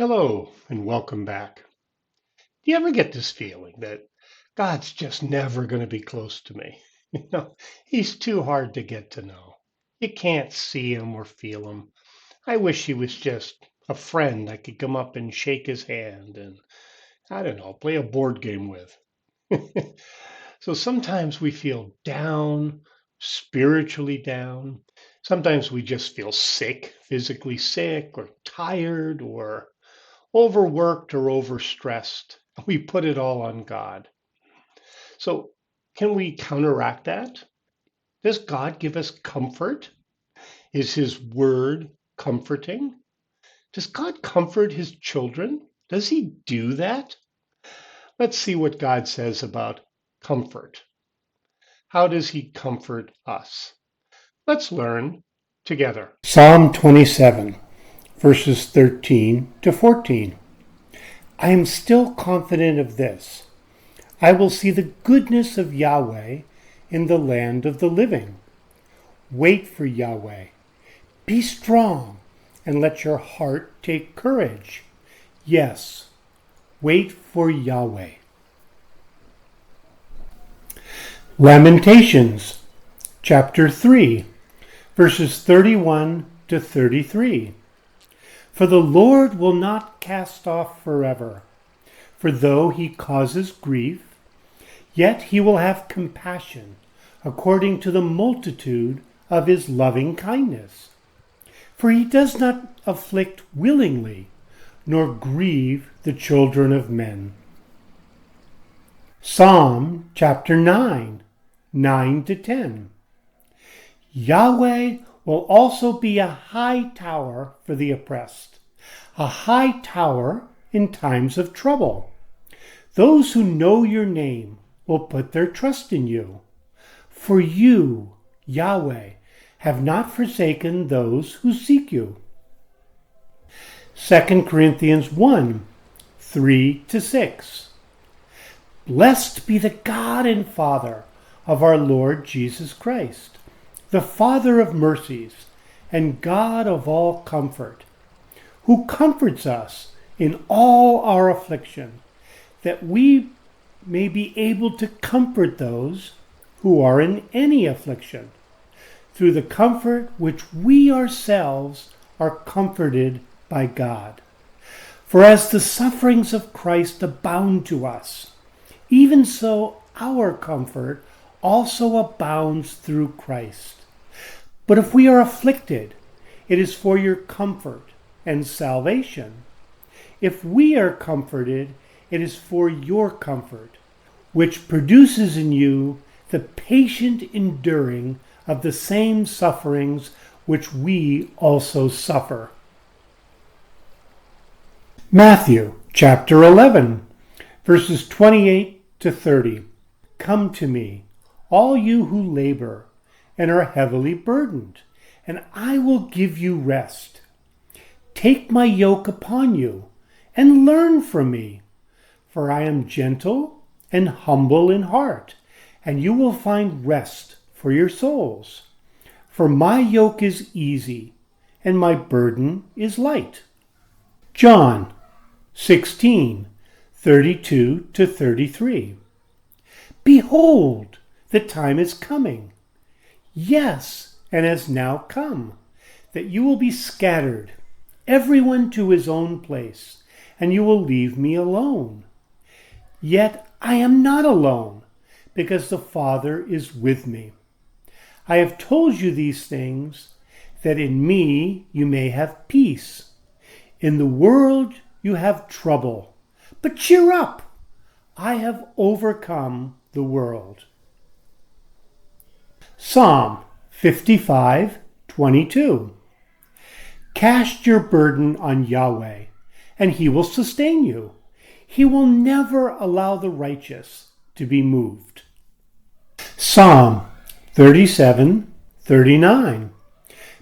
Hello and welcome back. Do you ever get this feeling that God's just never going to be close to me? He's too hard to get to know. You can't see him or feel him. I wish he was just a friend I could come up and shake his hand and, I don't know, play a board game with. So sometimes we feel down, spiritually down. Sometimes we just feel sick, physically sick, or tired, or overworked or overstressed. We put it all on God. So, can we counteract that? Does God give us comfort? Is His Word comforting? Does God comfort His children? Does He do that? Let's see what God says about comfort. How does He comfort us? Let's learn together. Psalm 27, verses 13 to 14. I am still confident of this. I will see the goodness of Yahweh in the land of the living. Wait for Yahweh. Be strong and let your heart take courage. Yes, wait for Yahweh. Lamentations, chapter 3, verses 31 to 33. For the Lord will not cast off forever. For though he causes grief, yet he will have compassion according to the multitude of his loving kindness. For he does not afflict willingly, nor grieve the children of men. Psalm chapter 9, 9 to 10. Yahweh will also be a high tower for the oppressed, a high tower in times of trouble. Those who know your name will put their trust in you. For you, Yahweh, have not forsaken those who seek you. 2 Corinthians 1, 3 to 6. Blessed be the God and Father of our Lord Jesus Christ, the Father of mercies and God of all comfort, who comforts us in all our affliction, that we may be able to comfort those who are in any affliction, through the comfort which we ourselves are comforted by God. For as the sufferings of Christ abound to us, even so our comfort also abounds through Christ. But if we are afflicted, it is for your comfort and salvation. If we are comforted, it is for your comfort, which produces in you the patient enduring of the same sufferings which we also suffer. Matthew chapter 11, verses 28 to 30. Come to me, all you who labor and are heavily burdened, and I will give you rest. Take my yoke upon you and learn from me, for I am gentle and humble in heart, and you will find rest for your souls. For my yoke is easy and my burden is light. John 16, 32 to 33. Behold, the time is coming. Yes, and has now come, that you will be scattered, everyone to his own place, and you will leave me alone. Yet I am not alone, because the Father is with me. I have told you these things, that in me you may have peace. In the world you have trouble, but cheer up. I have overcome the world. Psalm 55, 22. Cast your burden on Yahweh, and he will sustain you. He will never allow the righteous to be moved. Psalm 37, 39.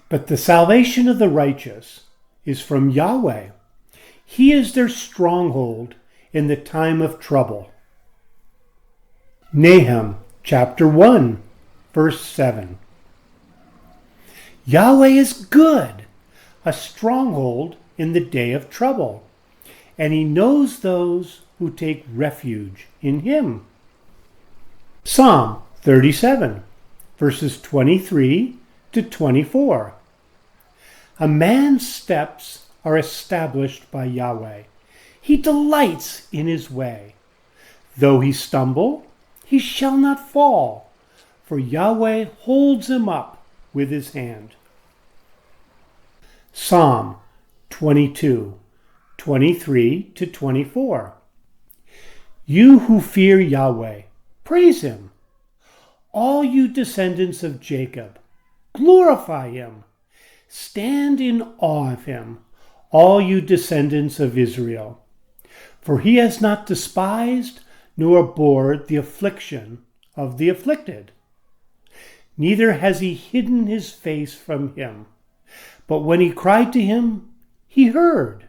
But the salvation of the righteous is from Yahweh. He is their stronghold in the time of trouble. Nahum chapter 1, verse 7. Yahweh is good, a stronghold in the day of trouble. and he knows those who take refuge in him. Psalm 37, verses 23 to 24. A man's steps are established by Yahweh. He delights in his way. Though he stumble, he shall not fall, for Yahweh holds him up with his hand. Psalm 22, 23 to 24. You who fear Yahweh, praise him. All you descendants of Jacob, glorify him. Stand in awe of him, all you descendants of Israel. For he has not despised nor abhorred the affliction of the afflicted. Neither has he hidden his face from him. But when he cried to him, he heard.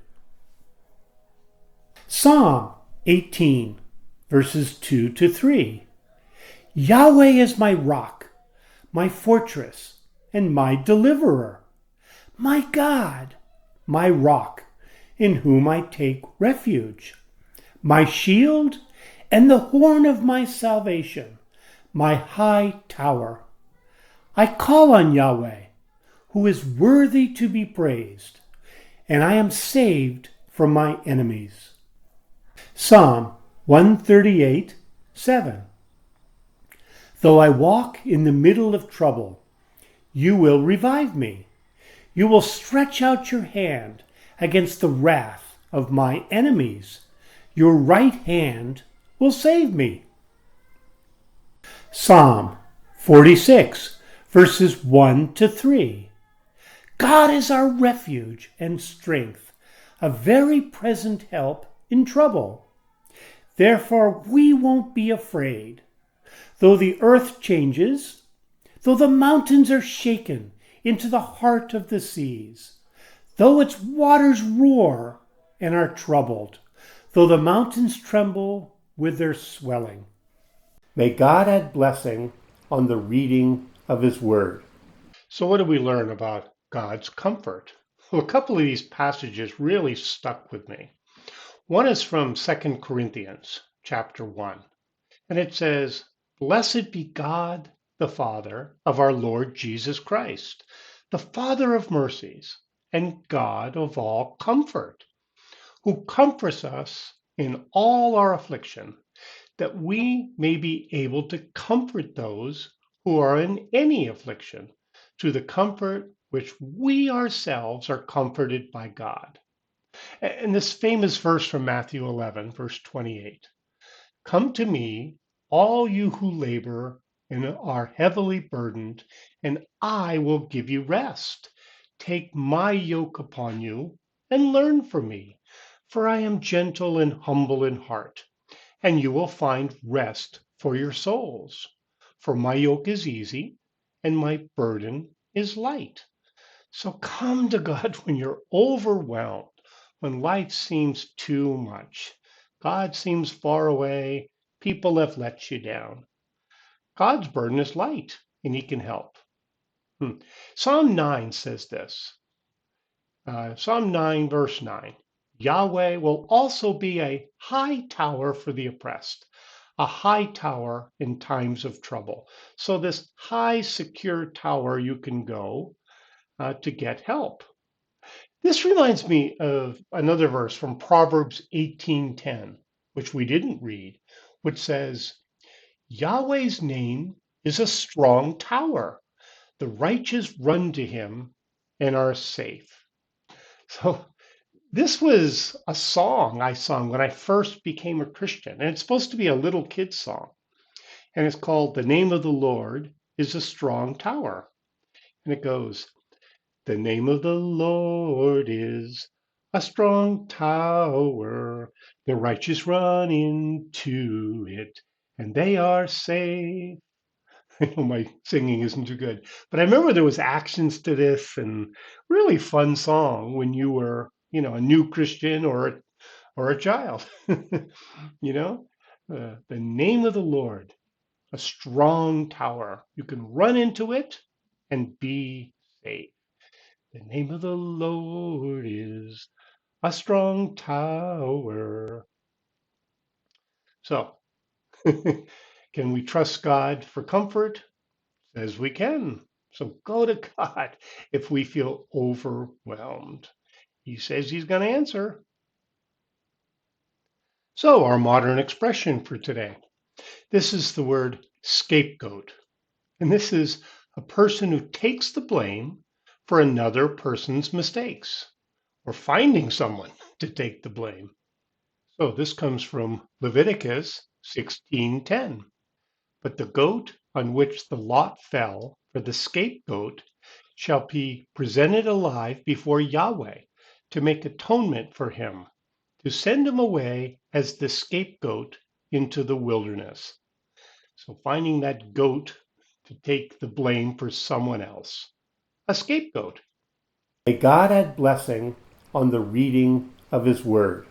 Psalm 18, verses 2 to 3. Yahweh is my rock, my fortress, and my deliverer, my God, my rock, in whom I take refuge, my shield and the horn of my salvation, my high tower. I call on Yahweh, who is worthy to be praised, and I am saved from my enemies. Psalm 138, 7. Though I walk in the middle of trouble, you will revive me. You will stretch out your hand against the wrath of my enemies. Your right hand will save me. Psalm 46, verses 1 to 3. God is our refuge and strength, a very present help in trouble. Therefore we won't be afraid. Though the earth changes, though the mountains are shaken into the heart of the seas, though its waters roar and are troubled, though the mountains tremble with their swelling. May God add blessing on the reading of his word. So, what do we learn about God's comfort? Well, a couple of these passages really stuck with me. One is from 2 Corinthians chapter 1, and it says, Blessed be God, the Father of our Lord Jesus Christ, the Father of mercies and God of all comfort, who comforts us in all our affliction, that we may be able to comfort those who are in any affliction, through the comfort which we ourselves are comforted by God. And this famous verse from Matthew 11, verse 28, Come to me, all you who labor and are heavily burdened, and I will give you rest. Take my yoke upon you and learn from me, for I am gentle and humble in heart, and you will find rest for your souls. For my yoke is easy and my burden is light. So come to God when you're overwhelmed, when life seems too much. God seems far away. People have let you down. God's burden is light and he can help. Psalm 9 says this. Psalm 9, verse 9. Yahweh will also be a high tower for the oppressed, a high tower in times of trouble. So this high, secure tower you can go to get help. This reminds me of another verse from Proverbs 18:10, which we didn't read, which says, Yahweh's name is a strong tower. The righteous run to him and are safe. So this was a song I sung when I first became a Christian, and it's supposed to be a little kid's song. And it's called The Name of the Lord is a Strong Tower. And it goes, The name of the Lord is a strong tower. The righteous run into it, and they are safe. I know my singing isn't too good, but I remember there was actions to this and really fun song when you were, a new Christian or a child. you know, the name of the Lord, a strong tower. You can run into it and be safe. The name of the Lord is a strong tower. So, can we trust God for comfort? Says we can. So go to God if we feel overwhelmed. He says He's going to answer. So, our modern expression for today, this is the word scapegoat. And this is a person who takes the blame for another person's mistakes or finding someone to take the blame. So, this comes from Leviticus 16:10. But the goat on which the lot fell for the scapegoat shall be presented alive before Yahweh to make atonement for him, to send him away as the scapegoat into the wilderness. So finding that goat to take the blame for someone else, a scapegoat. May God add blessing on the reading of His Word.